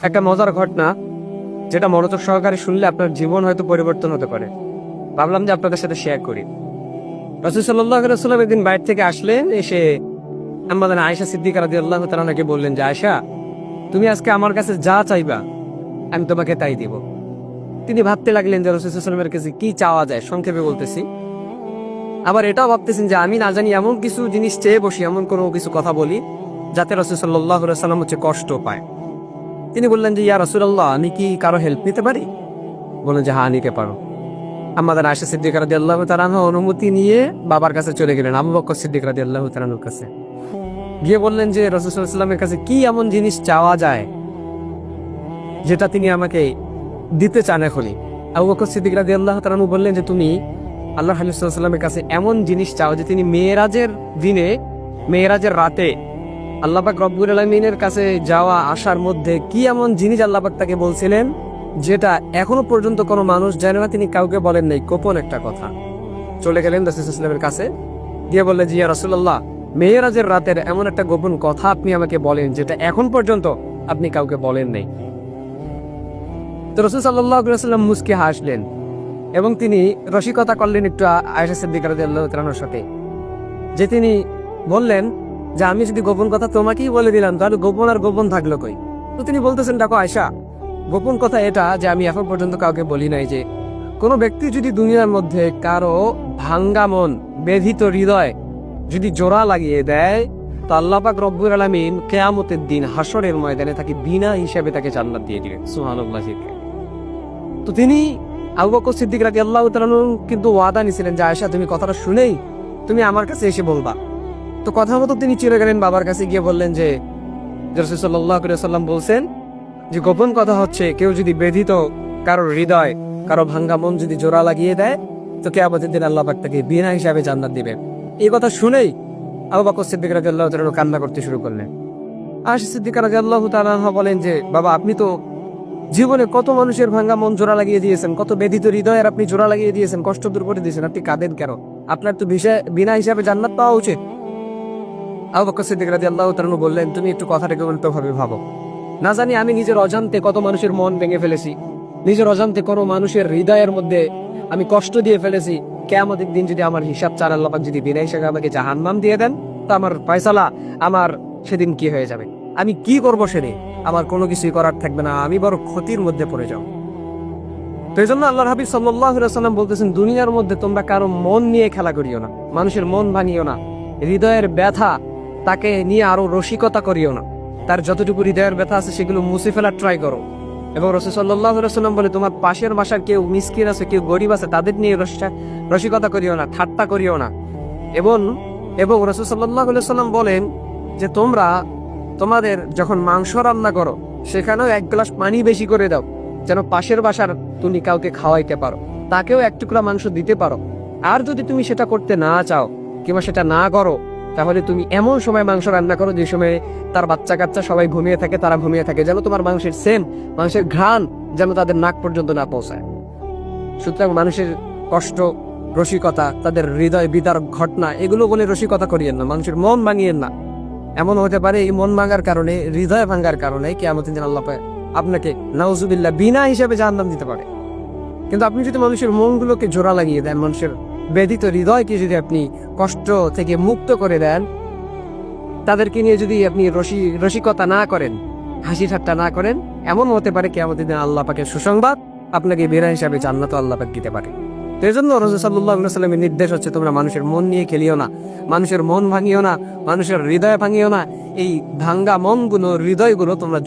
একটা মজার ঘটনা, যেটা মনোযোগ সহকারে শুনলে আপনার জীবন হয়তো পরিবর্তন হতে পারে। ভাবলাম যে আপনাদের সাথে শেয়ার করি। রাসূল সাল্লাল্লাহু আলাইহি ওয়াসাল্লাম একদিন বাইরে থেকে আসলেন, এসে আমাদের আয়েশা সিদ্দিকা রাদিয়াল্লাহু তাআলা আনহাকে বললেন যে, আয়েশা, তুমি আজকে আমার কাছে যা চাইবা আমি তোমাকে তাই দিব। তিনি ভাবতে লাগলেন যে রাসূল সাল্লাল্লাহু আলাইহি ওয়াসাল্লামের কাছে কি চাওয়া যায়, সংক্ষেপে বলতেছি। আবার এটাও ভাবতেছেন যে আমি না জানি এমন কিছু জিনিস চেয়ে বসি, এমন কোনো কিছু কথা বলি যাতে রাসূল সাল্লাল্লাহু আলাইহি ওয়াসাল্লাম কষ্ট পায়। তিনি বললেন যে, ইয়া রাসূলুল্লাহ, আমি কি কারো হেল্প নিতে পারি? বললেন যে হ্যাঁ, নিতে পারো। আমাদের আয়েশা সিদ্দিকা রাদিয়াল্লাহু তাআলা আনহা অনুমতি নিয়ে বাবার কাছে চলে গেলেন, আবু বকর সিদ্দিক রাদিয়াল্লাহু তাআলা আনহুর কাছে গিয়ে বললেন যে রাসূল সাল্লাল্লাহু আলাইহি ওয়াসাল্লামের কাছে কি এমন জিনিস চাওয়া যায় যেটা তিনি আমাকে দিতে চান এখনই। আবু বকর সিদ্দিক রাদিয়াল্লাহু তাআলা আনহু বললেন যে, তুমি আল্লাহর হাবিব সাল্লাল্লাহু আলাইহি ওয়াসাল্লামের কাছে এমন জিনিস চাও যে তিনি মেরাজের দিনে, মেরাজের রাতে আল্লাহ পাক রব্বুল আলামিনের কাছে যাওয়া আসার মধ্যে কি এমন জিনিস আল্লাহ পাক তাকে বলছিলেন যেটা এখনো পর্যন্ত কোনো মানুষ জানে না, তিনি কাউকে বলেন নাই, গোপন একটা কথা। চলে গেলেন রাসূল সাল্লাল্লাহু আলাইহি ওয়াসাল্লামের কাছে, গিয়ে বললেন যে, ইয়া রাসূলুল্লাহ, মেরাজের রাতের এমন একটা গোপন কথা আপনি আমাকে বলেন যেটা এখন পর্যন্ত আপনি কাউকে বলেন নাই। তো রাসূল সাল্লাল্লাহু আলাইহি ওয়াসাল্লাম মুস্কি হাসলেন এবং তিনি রসিকতা করলেন একটু আয়েশা সিদ্দিকা রাদিয়াল্লাহু তাআলার সাথে, যে তিনি বললেন যে, আমি যদি গোপন কথা তোমাকেই বলে দিলাম তাহলে গোপন আর গোপন থাকলো কই? তো তিনি বলতেছেন, দেখো আয়েশা, গোপন কথা এটা যে আমি এখন পর্যন্ত কাউকে বলি নাই যে কোনো ব্যক্তি যদি দুনিয়ার মধ্যে কারো ভাঙ্গা মন, ব্যথিত হৃদয় যদি জোড়া লাগিয়ে দেয়, তো আল্লাহ পাক রব্বুল আলামিন কিয়ামতের দিন হাসরের ময়দানে তাকে বিনা হিসাবে তাকে জান্নাত দিয়ে দিবেন। সুবহানাল্লাহ। তো তিনি আবু বকর সিদ্দিক রাদিয়াল্লাহু তাআলা আনহু কিন্তু ওয়াদা নিছিলেন যে, আয়েশা, তুমি কথাটা শুনেই তুমি আমার কাছে এসে বলবা। তো কথা মতো তিনি চলে গেলেন, বাবার কাছে গিয়ে বললেন যে রাসূল সাল্লাল্লাহু আলাইহি ওয়াসাল্লাম বলছেন যে গোপন কথা হচ্ছে কেউ যদি ব্যথিত কারো হৃদয়, কারো ভাঙ্গা মন যদি জোড়া লাগিয়ে দেয়, তো কিয়ামতের দিন আল্লাহ পাক তাকে বিনা হিসাবে জান্নাত দিবেন। এই কথা শুনেই আবু বকর সিদ্দিক রাদিয়াল্লাহু তাআলা কান্না করতে শুরু করলেন। আয়েশা সিদ্দিকা রাদিয়াল্লাহু তাআলা আনহা বলেন যে, বাবা, আপনি তো জীবনে কত মানুষের ভাঙ্গা মন জোড়া লাগিয়ে দিয়েছেন, কত ব্যথিত হৃদয়ের আপনি জোড়া লাগিয়ে দিয়েছেন, কষ্ট দূর করে দিয়েছেন, আপনি কাঁদেন কেন? আপনার তো বিনা হিসাবে জান্নাত পাওয়া উচিত। আবু বকর সিদ্দিক রাদিয়াল্লাহু তাআলা আনহু বললেন, তুমি একটু কথাটাকে উল্টোভাবে ভাবো। না জানি আমি নিজের অজান্তে কত মানুষের মন ভেঙে ফেলেছি, নিজের অজান্তে কোনো মানুষের হৃদয়ের মধ্যে আমি কষ্ট দিয়ে ফেলেছি। কিয়ামতের দিন যদি আমার হিসাব চান, আল্লাহ পাক যদি বিনা হিসাবে আমাকে জাহান্নাম দিয়ে দেন, তো আমার ফয়সালা আমার সেদিন কি হয়ে যাবে? আমি কি করবো সেদিন? আমার কোনো কিছুই করার থাকবে না, আমি বড় ক্ষতির মধ্যে পড়ে যাও। তো এই জন্য আল্লাহর হাবিব সাল্লাল্লাহু আলাইহি ওয়াসাল্লাম বলতেছেন, দুনিয়ার মধ্যে তোমরা কারো মন নিয়ে খেলা করিও না, মানুষের মন ভাঙিও না, হৃদয়ের ব্যথা তাকে নিয়ে আরো রসিকতা করিও না। তার যতটুকু হৃদয়ের ব্যথা আছে সেগুলো মুছে ফেলার ট্রাই করো। এবং রাসূল সাল্লাল্লাহু আলাইহি ওয়াসাল্লাম বলে, তোমার পাশের বাসার কেউ মিসকিন আছে, কেউ গরিব আছে, তাদের নিয়ে রসিকতা করিও না, ঠাট্টা করিও না। এবং রাসূল সাল্লাল্লাহু আলাইহি ওয়াসাল্লাম বলেন যে, তোমরা তোমাদের যখন মাংস রান্না করো সেখানেও এক গ্লাস পানি বেশি করে দাও, যেন পাশের বাসার তুমি কাউকে খাওয়াইতে পারো, তাকেও এক টুকরা মাংস দিতে পারো। আর যদি তুমি সেটা করতে না চাও কিংবা সেটা না করো, তাহলে তুমি এমন সময় মাংস রান্না করো যে সময় তার বাচ্চা কাচ্চা সবাই ঘুমিয়ে থাকে, তারা ঘুমিয়ে থাকে, যেন তোমার মাংসের ঘ্রাণ যেন তাদের নাক পর্যন্ত না পৌঁছায়। সুতরাং মানুষের কষ্ট, রসিকতা, তাদের হৃদয় বিদারক ঘটনা, এগুলো বলে রসিকতা করিয়েন না, মানুষের মন ভাঙিয়েন না। এমন হতে পারে এই মন ভাঙার কারণে, হৃদয় ভাঙার কারণে কিয়ামতের দিন আল্লাহ আপনাকে নাউজুবিল্লাহ বিনা হিসাবে জাহান্নাম দিতে পারে। কিন্তু আপনি যদি মানুষের মনগুলোকে জোড়া লাগিয়ে দেন, মানুষের ব্যথিত হৃদয়কে যদি আপনি কষ্ট থেকে মুক্ত করে দেন, তাদেরকে নিয়ে যদি আপনি রসিকতা না করেন, হাসি ঠাট্টা না করেন, এমন হতে পারে কিয়ামতের দিন আল্লাহ পাকের সুসংবাদ আপনাকে বিনা হিসাবে জান্নাত আল্লাহ পাক দিতে পারে। তো এই জন্য রাসূল সাল্লাল্লাহু আলাইহি ওয়াসাল্লামের নির্দেশ হচ্ছে, তোমরা মানুষের মন নিয়ে খেলিও না, মানুষের মন ভাঙিও না, মানুষের হৃদয় ভাঙিও না। এই ভাঙ্গা মনগুলো, হৃদয়গুলো তোমরা